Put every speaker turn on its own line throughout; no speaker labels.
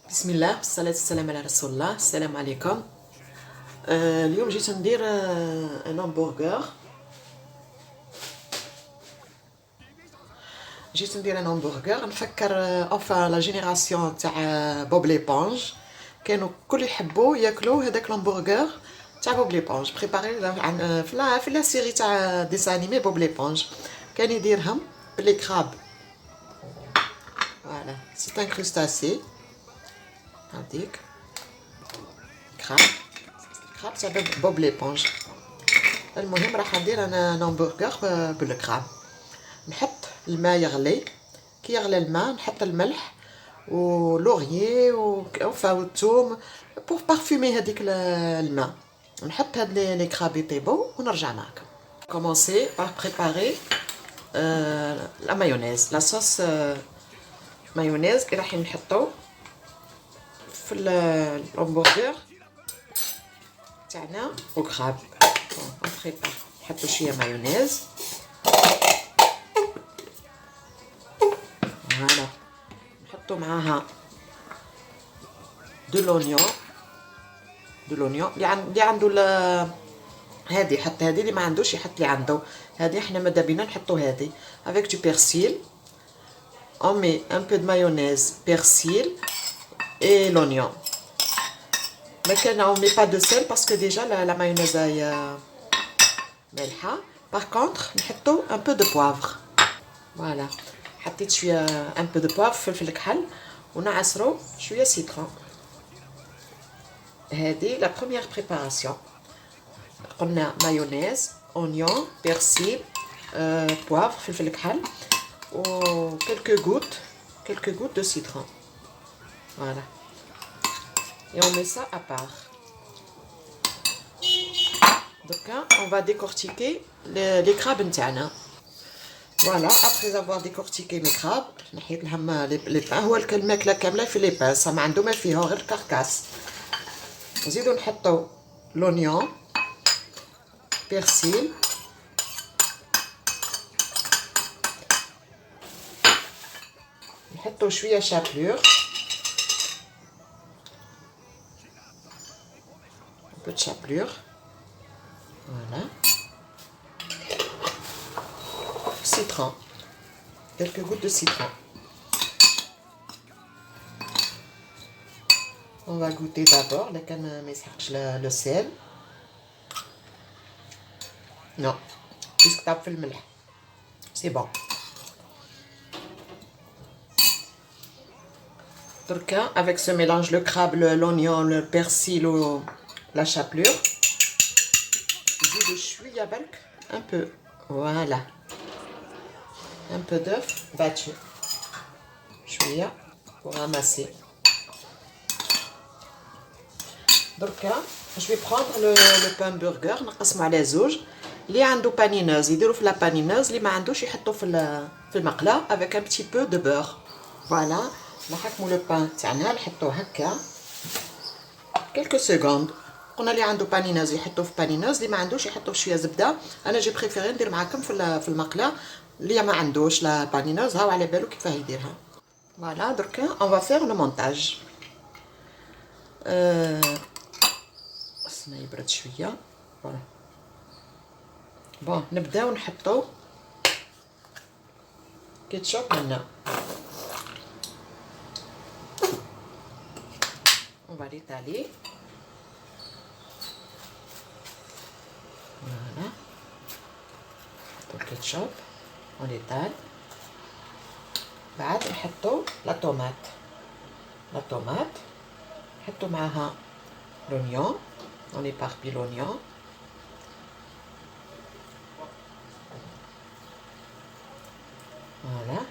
بسم الله والصلاة والسلام على رسول الله. السلام عليكم. اليوم جيت ندير ان همبرغر. نفكر اوفا لا جينيراسيون تاع بوب ليبونج كانوا كل يحبوا ياكلوا هذاك الهمبرغر تاع بوب ليبونج بريباري في لا سيري تاع ديس انيمي بوب ليبونج. كان يديرهم بلي كراب. فوالا سي ان كروستاسي. هاديك كراب تاع بوب ليبونج. المهم راح ندير انا همبرغر بالكراب. نحط الماء يغلي، كي يغلي الماء نحط الملح ولوريي والثوم بور بارفومي هذيك الماء. نحط هاد لي كراب يطيبوا ونرجع معكم. كومونسي بار بريباري لا مايونيز، لا صوص مايونيز اللي راح نحطو في الهمبرغر تاعنا وكراب. نحطو شويه مايونيز. فوالا نحطو معاها دو لونيون اللي عنده هادي يحط هادي، اللي ما عندوش يحط اللي عنده. هادي حنا ماذا بينا نحطو هادي افيك دو بيرسيل. on met un peu de mayonnaise, persil et l'oignon. Mais on met pas de sel parce que déjà la mayonnaise est مالحة. par contre نحطو un peu de poivre. voilà حطيت شويه un peu de poivre فلفل كحل ونعصرو شويه سيترون. هذه لا بروميير بريباراسيون. قلنا مايونيز، اونيون، بيرسيل، بوافر، فلفل كحل و quelques gouttes de citron. Voilà. Et on met ça à part. Donc on va décortiquer les crabes نتاعنا. Voilà, après avoir décortiqué mes crabes, نحيت لهم لي بان. هو الماكله كامله في لي بان، ما عنده ما فيها غير كركاس. نزيدو نحطو لونيون، بيرسيل، نحطو شويه شابلور، un peu de chapelure. Voilà. Citron, quelques gouttes de citron. On va goûter d'abord, لكن ما يسحقش le sel. Non, puisque طاب في الملح. C'est bon. Donc avec ce mélange, le crabe, l'oignon, le persil ou la chapelure, نزيدو شويه برك un peu. Voilà. Un peu d'œuf battu. شويه pour ramasser. دركا je vais prendre le pain burger نقسمو على زوج. اللي عنده بانينوز يديرو في لا بانينوز، اللي ما عندوش يحطو في المقله avec un petit peu de beurre. فوالا نحكمو لو بان تاعنا نحطوه هكا quelques secondes. قلنا اللي عنده بانينوز يحطو في بانينوز، اللي ما عندوش يحطو شويه زبده. انا جي بريفيري ندير معاكم في المقله. اللي ما عندوش لا بانينوز هاو على بالو كيفاه يديرها. فوالا دركا on va faire le montage. خصنا يبرد شويه. فوالا بون نبداو نحطو كيتشوب هنا. on va l'étaler. voilà نحطو الكيتشوب on l'étale. بعد نحطو لا طوماط نحطو معاها l'oignon. on éparpille l'oignon. voilà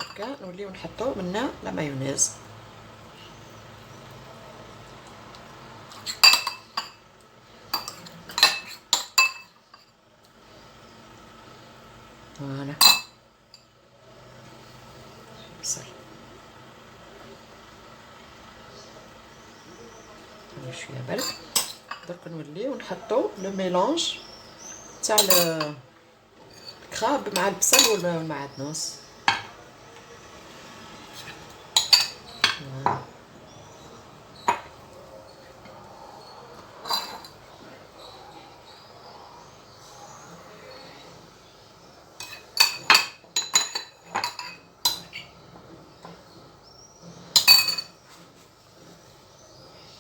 هكا نوليو نحطو منا لا مايونيز. فوالا بصل شويه برك. درك نوليو نحطو لو ميلونج تاع كراب مع البصل والمعدنوس.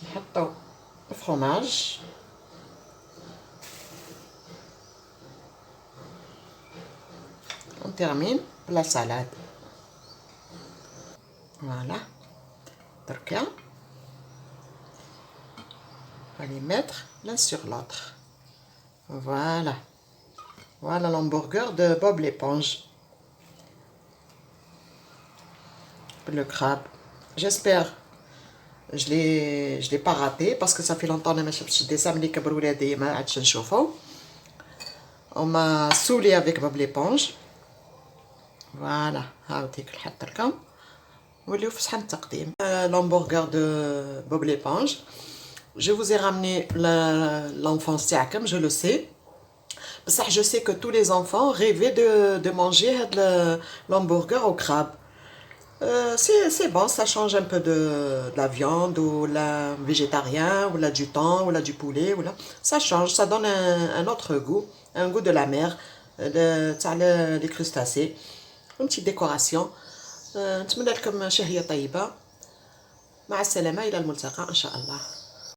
نحطو الفرomage. On termine la salade. Voilà. دركا on va les mettre l'un sur l'autre. Voilà. Voilà l'hamburger de Bob l'éponge. Le crabe. J'espère je l'ai pas raté parce que ça fait longtemps que je n'ai pas شفتش dessin ملي كبروا ولادي ما عادش نشوفو. On m'a saoulé avec Bob l'éponge. Voilà, هاوديك نحط لكم نوليو في صحن التقديم. L'hamburger de Bob l'éponge. Je vous ai ramené l'enfance تاعكم, je le sais. بصح je sais que tous les enfants rêvaient de manger l'hamburger au crabe. C'est bon, ça change un peu de la viande ou la végétarien ou là du thon ou là du poulet ou là. Ça change, ça donne un autre goût, un goût de la mer, les crustacés. Une petite décoration. نتمنى لكم شهية طيبة. مع السلامة إلى الملتقى إن شاء الله.